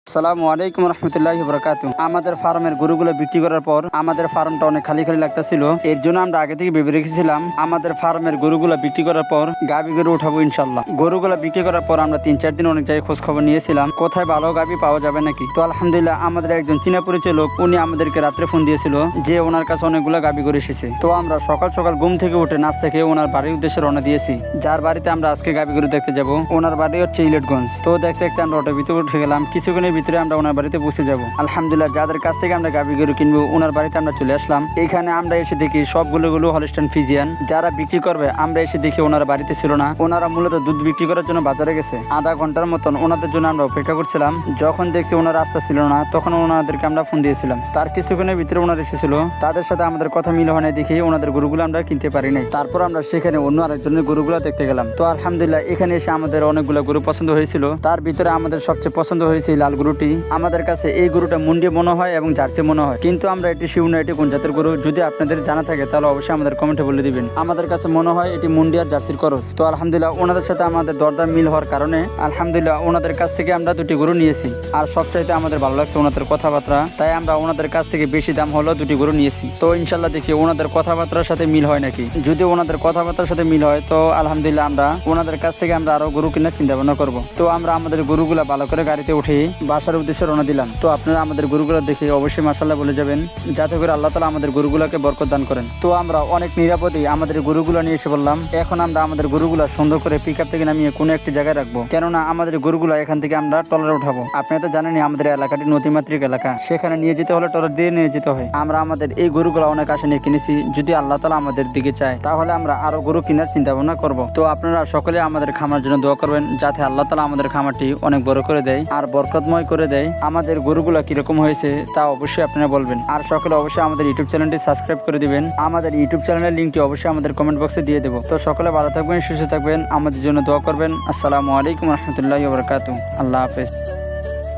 আসসালামু আলাইকুম রহমতুল্লাহি বরকাতু। আমাদের ফার্মের গরুগুলো বিক্রি করার পর আমাদের ফার্মটা অনেক খালি খালি লাগতেছিল। এর জন্য আমরা আগে থেকে ভেবে রেখেছিলাম আমাদের ফার্মের গরুগুলো বিক্রি করার পর গাভী গরু উঠাবো ইনশাল্লাহ। গরুগুলো বিক্রি করার পর আমরা 3-4 দিন অনেক জায়গায় খোঁজ খবর নিয়েছিলাম কোথায় ভালো গাভী পাওয়া যাবে নাকি। তো আলহামদুলিল্লাহ আমাদের একজন চীনা পরিচয় লোক উনি আমাদেরকে রাত্রে ফোন দিয়েছিল যে ওনার কাছে অনেকগুলো গাভী গরু এসেছে। তো আমরা সকাল সকাল ঘুম থেকে উঠে নাস্তা খেয়ে ওনার বাড়ির উদ্দেশ্যে রওনা দিয়েছি। যার বাড়িতে আমরা আজকে গাভী গরু দেখতে যাব ওনার বাড়ি হচ্ছে ইলেটগঞ্জ। তো দেখতে দেখতে আমরা অটোর ভিতরে উঠে গেলাম। কিছুক্ষণের ভিতরে আমরা ওনার বাড়িতে পৌঁছে যাব। আলহামদুলিল্লাহ যাদের কাছ থেকে আমরা গাভী গরু কিনবো ওনার বাড়িতে আমরা চলে আসলাম। এখানে আমরা এসে দেখি সবগুলো হলস্টাইন ফ্রিজিয়ান। যারা বিক্রি করবে আমরা এসে দেখি ওনারা বাড়িতে ছিল না। ওনারা মূলত দুধ বিক্রি করার জন্য বাজারে গেছে। আধা ঘন্টার মতন ওনাদের জন্য আমরা অপেক্ষা করছিলাম। যখন দেখছি ওনারা রাস্তা ছিল না তখন ওনাদেরকে আমরা ফোন দিয়েছিলাম। তার কিছুক্ষণের ভিতরে ওনারা এসেছিল। তাদের সাথে আমাদের কথা মিল হয় না দেখি ওনাদের গরুগুলো আমরা কিনতে পারি নাই। তারপর আমরা সেখানে অন্য আরেকজনের গরুগুলো দেখতে গেলাম। তো আলহামদুলিল্লাহ এখানে এসে আমাদের অনেকগুলো গরু পছন্দ হয়েছিল। তার ভিতরে আমাদের সবচেয়ে পছন্দ হয়েছে লাল গরুটি। আমাদের কাছে এই গরুটা মুন্ডি মনে হয় এবং জার্সি মনে হয়, কিন্তু আমরা এটি শিউর না এটি কোন জাতের গরু যদি আপনাদের জানা থাকে তাহলে অবশ্যই আমাদের কমেন্টে বলে দিবেন। আমাদের কাছে মনে হয় এটি মুন্ডি আর জার্সির করস। তো আলহামদুলিল্লাহ ওনাদের সাথে আমাদের দরদাম মিল হওয়ার কারণে আলহামদুলিল্লাহ ওনাদের কাছ থেকে আমরা দুটি গরু নিয়েছি। আর সবচাইতে আমাদের ভালো লাগছে ওনাদের কথাবার্তা, তাই আমরা ওনাদের কাছ থেকে বেশি দাম হলো দুটি গরু নিয়েছি। তো ইনশাল্লাহ দেখি ওনাদের কথাবার্তার সাথে মিল হয় নাকি। যদি ওনাদের কথাবার্তার সাথে মিল হয় তো আলহামদুলিল্লাহ আমরা ওনাদের কাছ থেকে আমরা আরো গরু কেনার চিন্তা ভাবনা করবো। তো আমরা আমাদের গরুগুলা ভালো করে গাড়িতে উঠে বাসার উদ্দেশ্যে রওনা দিলাম। তো আপনারা আমাদের গরুগুলো দেখে অবশ্যই মাশাআল্লাহ বলে যাবেন, যাতে করে আল্লাহ তাআলা আমাদের গরুগুলোকে বরকত দান করেন। তো আমরা অনেক নিরাপদে আমাদের গরুগুলো নিয়ে এসে বললাম এখন আমরা আমাদের গরুগুলো সুন্দর করে পিকআপ থেকে নামিয়ে কোনো একটি জায়গায় রাখবো, কেননা আমাদের গরুগুলো এখান থেকে আমরা ট্রলারে উঠাবো। আপনারা তো জানেনই আমাদের এলাকাটি নদীমাতৃক এলাকা, সেখানে নিয়ে যেতে হলে ট্রলার দিয়ে নিয়ে যেতে হয়। আমরা আমাদের এই গরুগুলো অনেক আশা নিয়ে কিনেছি, যদি আল্লাহ তাআলা আমাদের দিকে চায় তাহলে আমরা আরো গরু কেনার চিন্তা ভাবনা করবো। তো আপনারা সকলে আমাদের খামার জন্য দোয়া করবেন, যাতে আল্লাহ তাআলা আমাদের খামারটি অনেক বড় করে দেয় আর বরকতময় করে দেয়। আমাদের গরুগুলো কিরকম হয়েছে তা অবশ্যই আপনারা বলবেন। আর সকলে অবশ্যই আমাদের ইউটিউব চ্যানেলটি সাবস্ক্রাইব করে দিবেন। আমাদের ইউটিউব চ্যানেলের লিঙ্কটি অবশ্যই আমাদের কমেন্ট বক্সে দিয়ে দেবো। তো সকলে ভালো থাকবেন, সুস্থ থাকবেন, আমাদের জন্য দোয়া করবেন। আসসালামু আলাইকুম রহমতুল্লাহি ওয়া বারাকাতুহু। আল্লাহ হাফেজ।